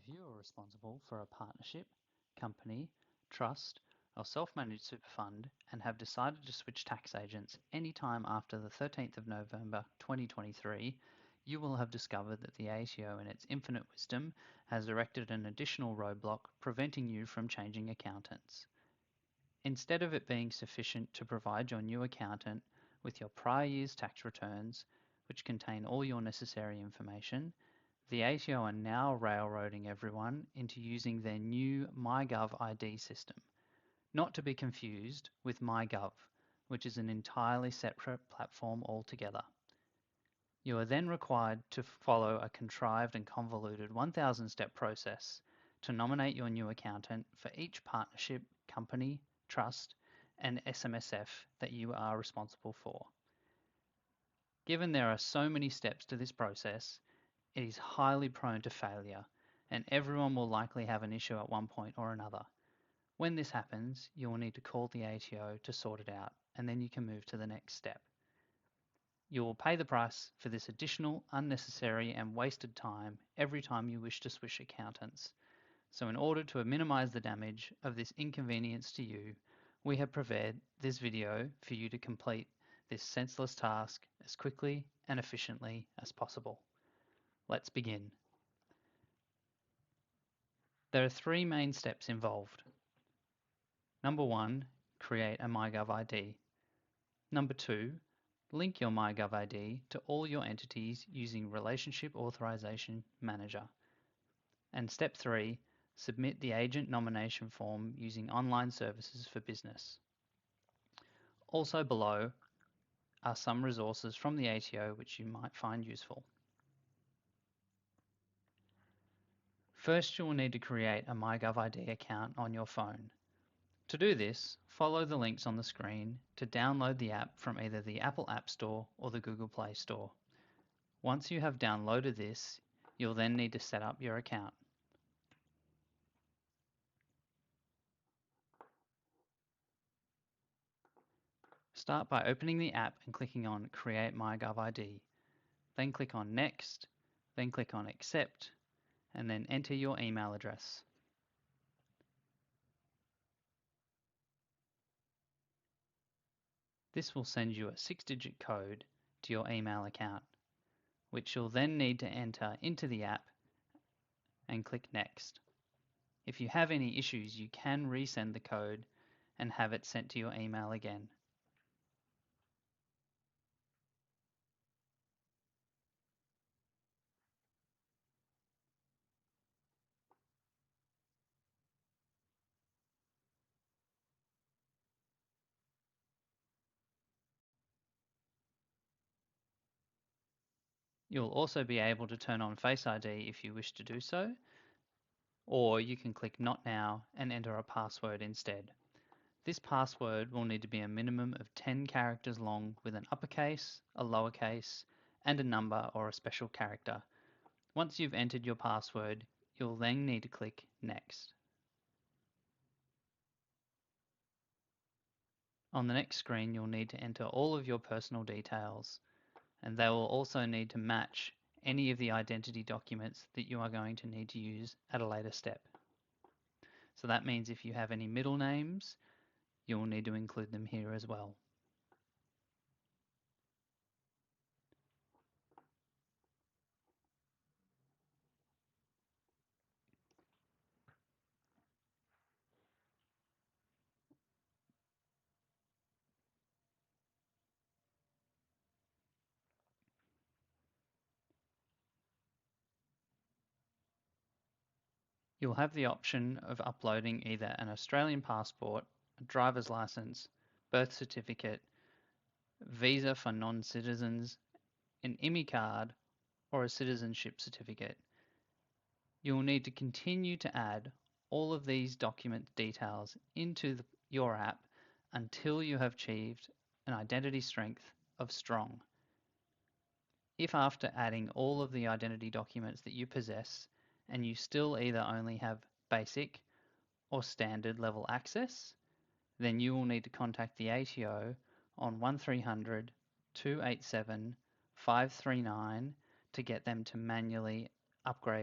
If you are responsible for a partnership, company, trust, or self-managed super fund and have decided to switch tax agents anytime after the 13th of November 2023, you will have discovered that the ATO in its infinite wisdom has erected an additional roadblock preventing you from changing accountants. Instead of it being sufficient to provide your new accountant with your prior year's tax returns, which contain all your necessary information, the ATO are now railroading everyone into using their new MyGovID system, not to be confused with MyGov, which is an entirely separate platform altogether. You are then required to follow a contrived and convoluted 1,000-step process to nominate your new accountant for each partnership, company, trust, and SMSF that you are responsible for. Given there are so many steps to this process, it is highly prone to failure, and everyone will likely have an issue at one point or another. When this happens, you will need to call the ATO to sort it out, and then you can move to the next step. You will pay the price for this additional, unnecessary, and wasted time every time you wish to switch accountants. So in order to minimize the damage of this inconvenience to you, we have prepared this video for you to complete this senseless task as quickly and efficiently as possible. Let's begin. There are three main steps involved. Number 1, create a MyGovID. Number 2, link your MyGovID to all your entities using Relationship Authorization Manager. And step 3, submit the agent nomination form using online services for business. Also below are some resources from the ATO which you might find useful. First, you will need to create a MyGovID account on your phone. To do this, follow the links on the screen to download the app from either the Apple App Store or the Google Play Store. Once you have downloaded this, you'll then need to set up your account. Start by opening the app and clicking on Create MyGovID. Then click on Next, then click on Accept, and then enter your email address. This will send you a 6-digit code to your email account, which you'll then need to enter into the app and click Next. If you have any issues, you can resend the code and have it sent to your email again. You'll also be able to turn on Face ID if you wish to do so, or you can click Not Now and enter a password instead. This password will need to be a minimum of 10 characters long with an uppercase, a lowercase, and a number or a special character. Once you've entered your password, you'll then need to click Next. On the next screen, you'll need to enter all of your personal details, and they will also need to match any of the identity documents that you are going to need to use at a later step. So that means if you have any middle names, you will need to include them here as well. You'll have the option of uploading either an Australian passport, a driver's license, birth certificate, visa for non-citizens, an IMI card, or a citizenship certificate. You will need to continue to add all of these document details into your app until you have achieved an identity strength of strong. If after adding all of the identity documents that you possess and you still either only have basic or standard level access, then you will need to contact the ATO on 1300 287 539 to get them to manually upgrade